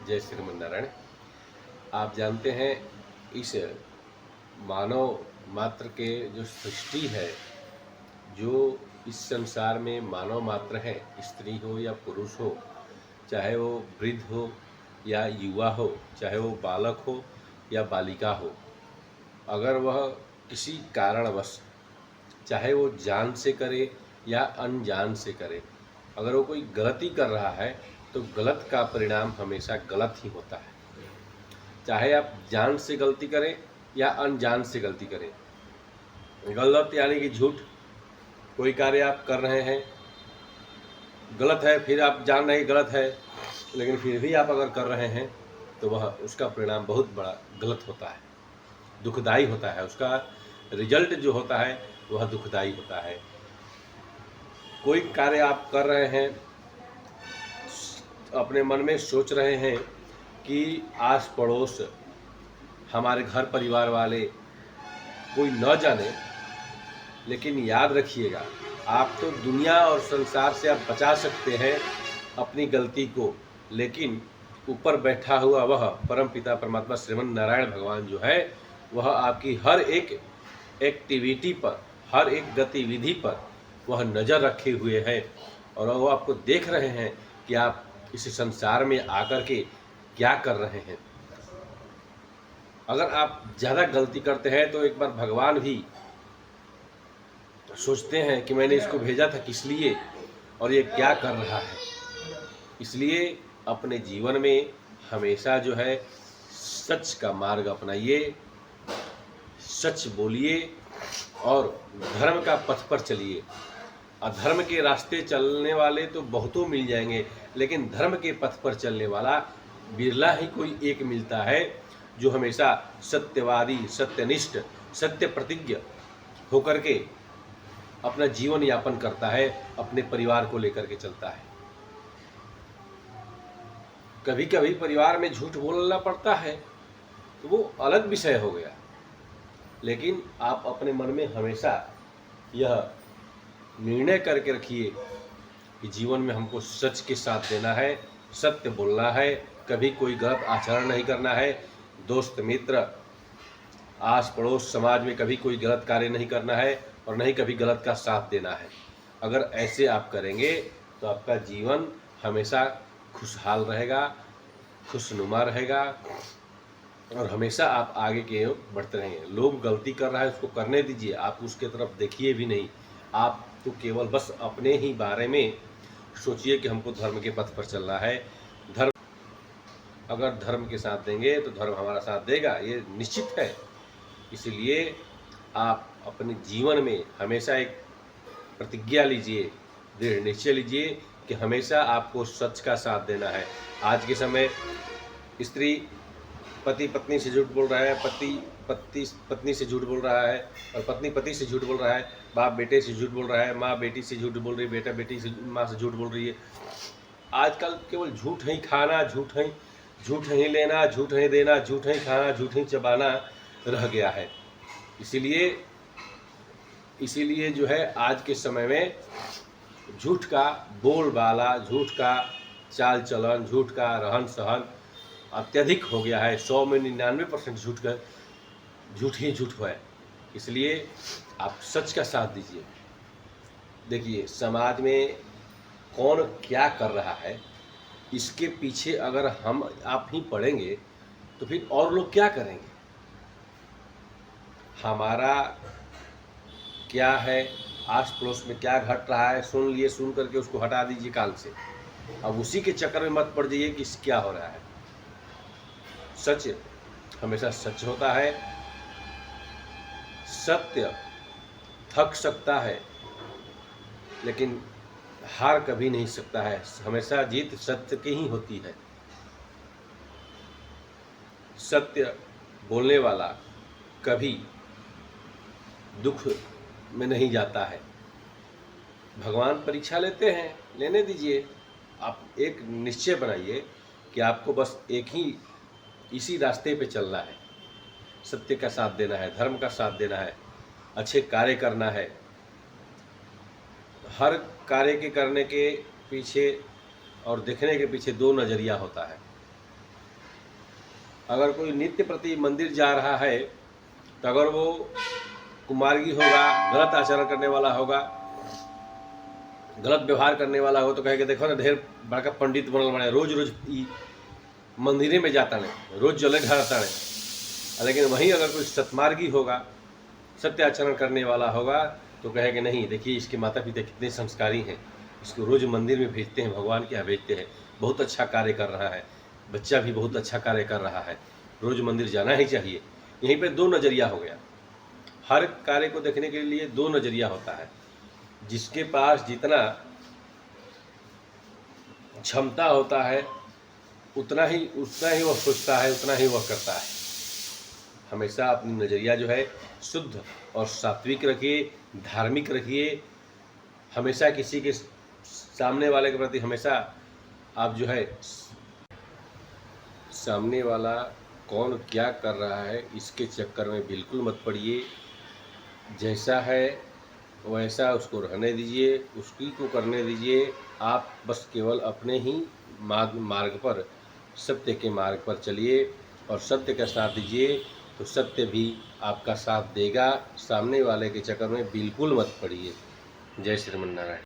जय श्रीमन्नारायण। आप जानते हैं इस मानव मात्र के जो सृष्टि है, जो इस संसार में मानव मात्र है, स्त्री हो या पुरुष हो, चाहे वो वृद्ध हो या युवा हो, चाहे वो बालक हो या बालिका हो, अगर वह किसी कारणवश, चाहे वो जान से करे या अनजान से करे, अगर वो कोई गलती कर रहा है तो गलत का परिणाम हमेशा गलत ही होता है। चाहे आप जान से गलती करें या अनजान से गलती करें, गलत यानी कि झूठ। कोई कार्य आप कर रहे हैं, गलत है, फिर आप जान रहे गलत है, लेकिन फिर भी आप अगर कर रहे हैं तो वह उसका परिणाम बहुत बड़ा गलत होता है, दुखदाई होता है। उसका रिजल्ट जो होता है वह दुखदाई होता है। कोई कार्य आप कर रहे हैं, अपने मन में सोच रहे हैं कि आस पड़ोस, हमारे घर परिवार वाले कोई न जाने, लेकिन याद रखिएगा, आप तो दुनिया और संसार से आप बचा सकते हैं अपनी गलती को, लेकिन ऊपर बैठा हुआ वह परम पिता परमात्मा श्रीमन नारायण भगवान जो है, वह आपकी हर एक एक्टिविटी पर, हर एक गतिविधि पर वह नज़र रखे हुए हैं और वो आपको देख रहे हैं कि आप इस संसार में आकर के क्या कर रहे हैं। अगर आप ज़्यादा गलती करते हैं तो एक बार भगवान भी सोचते हैं कि मैंने इसको भेजा था किस लिए और ये क्या कर रहा है। इसलिए अपने जीवन में हमेशा जो है सच का मार्ग अपनाइए, सच बोलिए और धर्म का पथ पर चलिए। अधर्म के रास्ते चलने वाले तो बहुतों मिल जाएंगे, लेकिन धर्म के पथ पर चलने वाला बिरला ही कोई एक मिलता है, जो हमेशा सत्यवादी, सत्यनिष्ठ, सत्य प्रतिज्ञ होकर के अपना जीवन यापन करता है, अपने परिवार को लेकर के चलता है। कभी कभी परिवार में झूठ बोलना पड़ता है तो वो अलग विषय हो गया, लेकिन आप अपने मन में हमेशा यह निर्णय करके रखिए कि जीवन में हमको सच के साथ देना है, सत्य बोलना है, कभी कोई गलत आचरण नहीं करना है, दोस्त मित्र, आस पड़ोस, समाज में कभी कोई गलत कार्य नहीं करना है और नहीं कभी गलत का साथ देना है। अगर ऐसे आप करेंगे तो आपका जीवन हमेशा खुशहाल रहेगा, खुशनुमा रहेगा और हमेशा आप आगे के बढ़ते रहेंगे। लोग गलती कर रहा है उसको करने दीजिए, आप उसके तरफ देखिए भी नहीं। आप तो केवल बस अपने ही बारे में सोचिए कि हमको धर्म के पथ पर चलना है। धर्म, अगर धर्म के साथ देंगे तो धर्म हमारा साथ देगा, ये निश्चित है। इसलिए आप अपने जीवन में हमेशा एक प्रतिज्ञा लीजिए, दृढ़ निश्चय लीजिए कि हमेशा आपको सच का साथ देना है। आज के समय स्त्री पति पत्नी से झूठ बोल रहा है, पति पत्नी से झूठ बोल रहा है और पत्नी पति से झूठ बोल रहा है, बाप बेटे से झूठ बोल रहा है, माँ बेटी से झूठ बोल रही है, बेटा बेटी से, माँ से झूठ बोल रही है। आजकल केवल झूठ ही खाना, झूठ ही लेना, झूठ ही देना, झूठ ही खाना, झूठ ही चबाना रह गया है। इसीलिए जो है आज के समय में झूठ का बोलबाला, झूठ का चाल चलन, झूठ का रहन सहन अत्यधिक हो गया है। 100 में 99% झूठ ही झूठ है। इसलिए आप सच का साथ दीजिए। देखिए, समाज में कौन क्या कर रहा है, इसके पीछे अगर हम आप ही पड़ेंगे तो फिर और लोग क्या करेंगे। हमारा क्या है, आस पड़ोस में क्या घट रहा है, सुन लिए, सुन करके उसको हटा दीजिए कान से। अब उसी के चक्कर में मत पड़ जाइए कि क्या हो रहा है। सच हमेशा सच होता है। सत्य थक सकता है लेकिन हार कभी नहीं सकता है। हमेशा जीत सत्य की ही होती है। सत्य बोलने वाला कभी दुख में नहीं जाता है। भगवान परीक्षा लेते हैं, लेने दीजिए। आप एक निश्चय बनाइए कि आपको बस एक ही इसी रास्ते पे चलना है, सत्य का साथ देना है, धर्म का साथ देना है, अच्छे कार्य करना है। हर कार्य के करने के पीछे और देखने के पीछे दो नज़रिया होता है। अगर कोई नित्य प्रति मंदिर जा रहा है तो अगर वो कुमार्गी होगा, गलत आचरण करने वाला होगा, गलत व्यवहार करने वाला हो, तो कहेगा देखो ना ढेर बड़का पंडित बनल बने, रोज रोज मंदिरे में जाता नहीं, रोज जले ढारता नहीं। लेकिन वहीं अगर कोई सतमार्गी होगा, सत्य आचरण करने वाला होगा, तो कहेगा नहीं देखिए इसके माता पिता कितने संस्कारी हैं, इसको रोज मंदिर में भेजते हैं, भगवान के यहाँ भेजते हैं, बहुत अच्छा कार्य कर रहा है, बच्चा भी बहुत अच्छा कार्य कर रहा है, रोज मंदिर जाना ही चाहिए। यहीं पे दो नज़रिया हो गया। हर कार्य को देखने के लिए दो नज़रिया होता है। जिसके पास जितना क्षमता होता है उतना ही वह सोचता है, उतना ही वह करता है। हमेशा अपनी नज़रिया जो है शुद्ध और सात्विक रखिए, धार्मिक रखिए। हमेशा किसी के सामने वाले के प्रति हमेशा आप जो है, सामने वाला कौन क्या कर रहा है इसके चक्कर में बिल्कुल मत पड़िए। जैसा है वैसा उसको रहने दीजिए, उसकी को करने दीजिए। आप बस केवल अपने ही मार्ग पर, सत्य के मार्ग पर चलिए और सत्य का साथ दीजिए, तो सत्य भी आपका साथ देगा। सामने वाले के चक्कर में बिल्कुल मत पड़िए। जय श्रीमन नारायण।